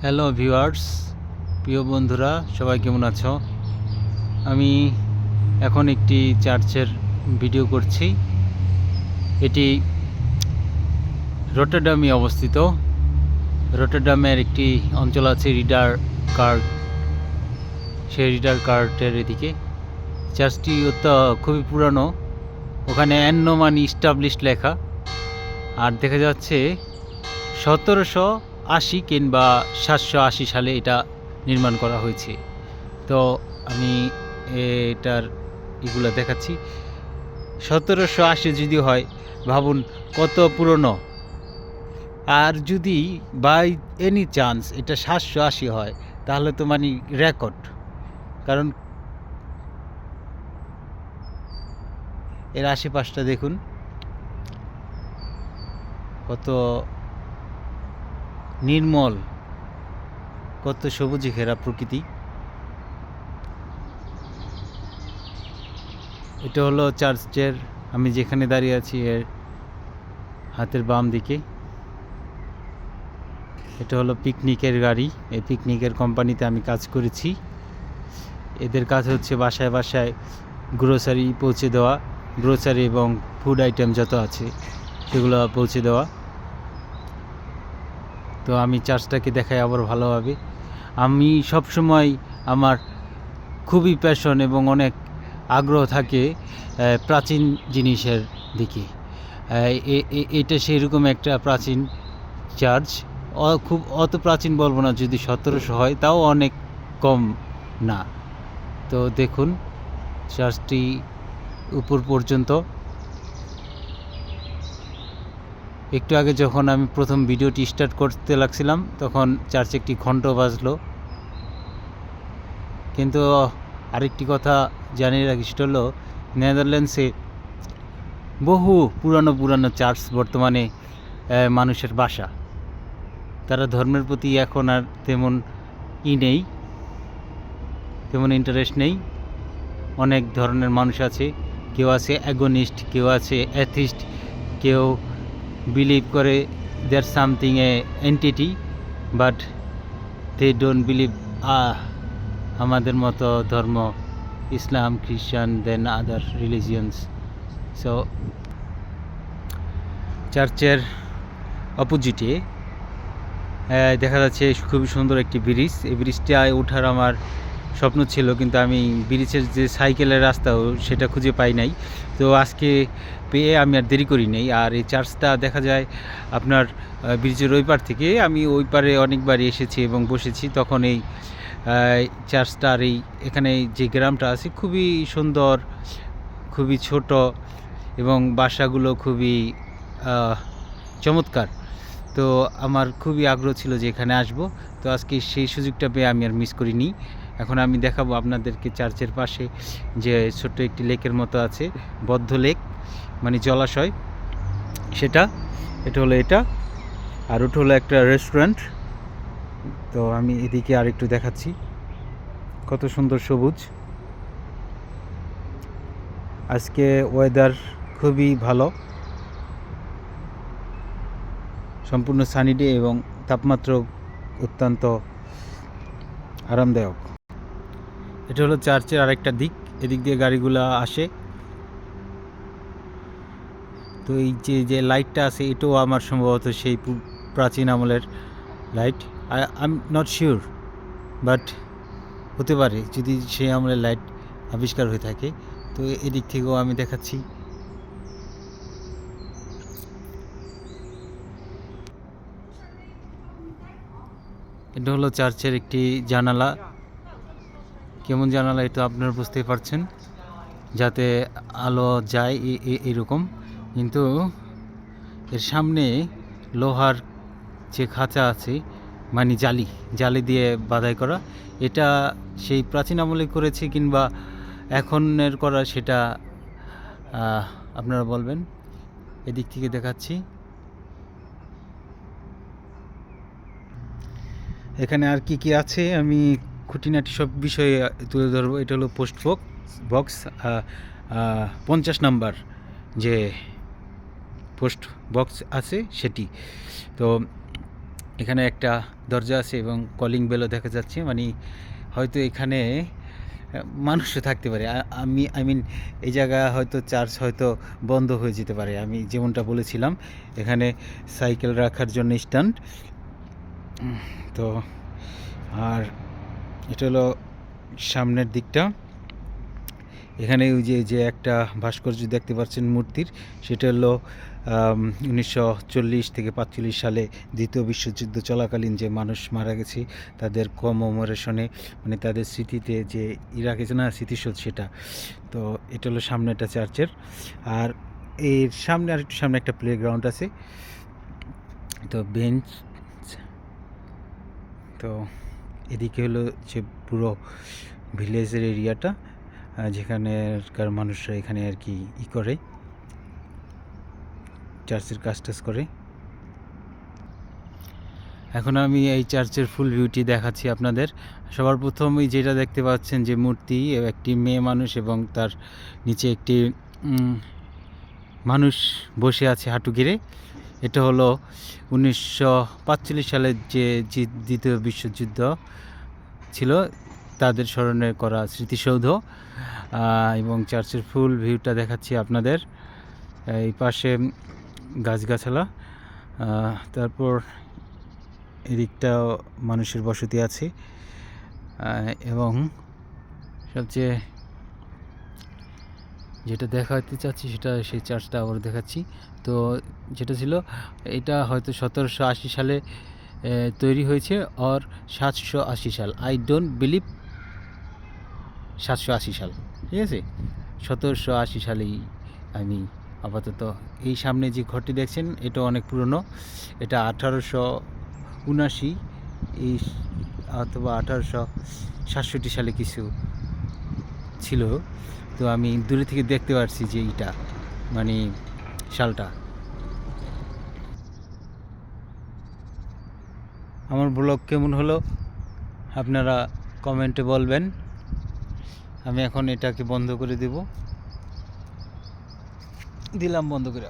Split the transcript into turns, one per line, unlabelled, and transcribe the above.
Hello viewers, প্রিয় বন্ধুরা, সবাই কেমন আছো? আমি এখন একটি চার্চের ভিডিও করছি। এটি রটারডামে অবস্থিত। রটারডামের একটি অঞ্চল আছে রিডার কার্ট, সেই রিডার কার্টের এদিকে। চার্চটি খুবই পুরানো, ওখানে অ্যানো মানে ইস্টাবলিশড লেখা, আর দেখা যাচ্ছে 1780 কিংবা 780 সালে এটা নির্মাণ করা হয়েছে। তো আমি এটার এগুলো দেখাচ্ছি। 1780 যদি হয়, ভাবুন কত পুরনো। আর যদি বাই এনি চান্স এটা 780 হয়, তাহলে তো মানে রেকর্ড। কারণ এর আশেপাশটা দেখুন, কত নির্মল, কত সবুজে ঘেরা প্রকৃতি। এটা হলো চার্চের, আমি যেখানে দাঁড়িয়ে আছি এর হাতের বাম দিকে। এটা হলো পিকনিকের গাড়ি। এই পিকনিকের কোম্পানিতে আমি কাজ করেছি। এদের কাজ হচ্ছে বাসায় বাসায় গ্রোসারি পৌঁছে দেওয়া, গ্রোসারি এবং ফুড আইটেম যত আছে সেগুলো পৌঁছে দেওয়া। তো আমি চার্চটাকে দেখাই আবার ভালোভাবে। আমি সবসময় আমার খুবই প্যাশন এবং অনেক আগ্রহ থাকে প্রাচীন জিনিসের দিকে। এটা সেইরকম একটা প্রাচীন চার্চ। খুব অত প্রাচীন বলবো না, যদি 1700 হয় তাও অনেক কম না। তো দেখুন চার্চটি উপর পর্যন্ত। একটু আগে যখন আমি প্রথম ভিডিওটি স্টার্ট করতে লাগছিলাম, তখন চার্চে একটি ঘণ্ট বাজলো। কিন্তু আরেকটি কথা জানিয়ে রাখি, সেটা হলো নেদারল্যান্ডসে বহু পুরানো চার্চ বর্তমানে মানুষের বাসা। তারা ধর্মের প্রতি এখন আর তেমন নেই, তেমন ইন্টারেস্ট নেই। অনেক ধরনের মানুষ আছে, কেউ আছে অ্যাগনিস্ট, কেউ আছে অ্যাথিস্ট, কেউ বিলিভ করে there something a entity, but they don't believe আমাদের মতো ধর্ম, ইসলাম, খ্রিস্টান, দেন আদার রিলিজিয়ন্স। সো চার্চের অপোজিটে দেখা যাচ্ছে খুবই সুন্দর একটি ব্রিজ। এই ব্রিজটায় ওঠার আমার স্বপ্ন ছিল, কিন্তু আমি ব্রিজের যে সাইকেলের রাস্তাও সেটা খুঁজে পাই নাই। তো আজকে পেয়ে আমি আর দেরি করি নাই। আর এই চার্চটা দেখা যায় আপনার ব্রিজের ওই পার থেকে। আমি ওই পারে অনেকবারই এসেছি এবং বসেছি, তখন এই চার্চটার এখানে যে গ্রামটা আছে খুবই সুন্দর, খুবই ছোট, এবং বাসাগুলো খুবই চমৎকার। তো আমার খুবই আগ্রহ ছিল যে এখানে আসব। তো আজকে সেই সুযোগটা পেয়ে আমি আর মিস করিনি। এখন আমি দেখাবো আপনাদেরকে চার্চের পাশে যে ছোট্ট একটি লেকের মতো আছে, বদ্ধ লেক মানে জলাশয়, সেটা। এটা হলো এটা, আর ওটা হলো একটা রেস্টুরেন্ট। তো আমি এদিকে আর একটু দেখাচ্ছি, কত সুন্দর সবুজ। আজকে ওয়েদার খুবই ভালো, সম্পূর্ণ সানি ডে, এবং তাপমাত্রা অত্যন্ত আরামদায়ক। এটা হলো চার্চের আরেকটা দিক, এদিক দিয়ে গাড়িগুলো আসে। তো এই যে লাইটটা আছে, এটাও আমার সম্ভবত সেই প্রাচীন আমলের light. I am not sure, but হতে পারে যদি সেই আমলের লাইট আবিষ্কার হয়ে থাকে। তো এদিক থেকেও আমি দেখাচ্ছি। এটা হলো চার্চের একটি জানালা। কেমন জানালা এটা আপনারা বুঝতেই পারছেন, যাতে আলো যায় এরকম। কিন্তু এর সামনে লোহার যে খাঁচা আছে, মানে জালি দিয়ে বাঁধাই করা, এটা সেই প্রাচীন আমলে করেছে কিংবা এখনের করা, সেটা আপনারা বলবেন। এদিক থেকে দেখাচ্ছি। এখানে আর কি আছে আমি খুঁটিনাটি সব বিষয়ে তুলে ধরবো। এটা হলো পোস্ট বক্স 50 নাম্বার যে পোস্ট বক্স আছে সেটি। তো এখানে একটা দরজা আছে এবং কলিং বেলও দেখা যাচ্ছে, মানে হয়তো এখানে মানুষও থাকতে পারে। আই মিন এই জায়গা হয়তো চার্চ হয়তো বন্ধ হয়ে যেতে পারে। আমি যেমনটা বলেছিলাম, এখানে সাইকেল রাখার জন্য স্ট্যান্ড। তো আর এটা হলো সামনের দিকটা। এখানে ওই যে একটা ভাস্কর্য দেখতে পাচ্ছেন মূর্তির, সেটা হলো 1940 থেকে 45 সালে দ্বিতীয় বিশ্বযুদ্ধ চলাকালীন যে মানুষ মারা গেছে তাদের কমেমোরেশনে, মানে তাদের স্মৃতিতে যে ইরাকে যে না স্মৃতিসৌধ, সেটা। তো এটা হলো সামনে একটা চার্চের। আর এর সামনে আরেকটু সামনে একটা প্লেগ্রাউন্ড আছে, তো বেঞ্চ। তো এদিকে হলো যে পুরো ভিলেজের এরিয়াটা, যেখানেকার মানুষরা এখানে আর কি করে চার্চের কাজ টাজ করে। এখন আমি এই চার্চের ফুল ভিউটি দেখাচ্ছি আপনাদের। সবার প্রথমেই যেটা দেখতে পাচ্ছেন যে মূর্তি, একটি মেয়ে মানুষ এবং তার নিচে একটি মানুষ বসে আছে হাঁটু গেড়ে। এটা হলো 1945 সালের যে দ্বিতীয় বিশ্বযুদ্ধ ছিল তাদের স্মরণে করা স্মৃতিসৌধ। এবং চার্চের ফুল ভিউটা দেখাচ্ছি আপনাদের। এই পাশে গাছগাছালা, তারপর এদিকটাও মানুষের বসতি আছে। এবং সবচেয়ে যেটা দেখাতে চাচ্ছি সেটা সেই চার্চটা আবার দেখাচ্ছি। তো যেটা ছিল, এটা হয়তো 1780 সালে তৈরি হয়েছে, আর 780 সাল, আই ডোন্ট বিলিভ 780 সাল, ঠিক আছে, 1780 সালেই আমি আপাতত। এই সামনে যে ঘরটি দেখছেন এটা অনেক পুরনো, এটা 1879 এই অথবা 1867 সালে কিছু ছিল। তো আমি দূরে থেকে দেখতে পাচ্ছি যে এইটা মানে সালটা। আমার ব্লগ কেমন হলো আপনারা কমেন্টে বলবেন। আমি এখন এটাকে বন্ধ করে দিলাম বন্ধ করে।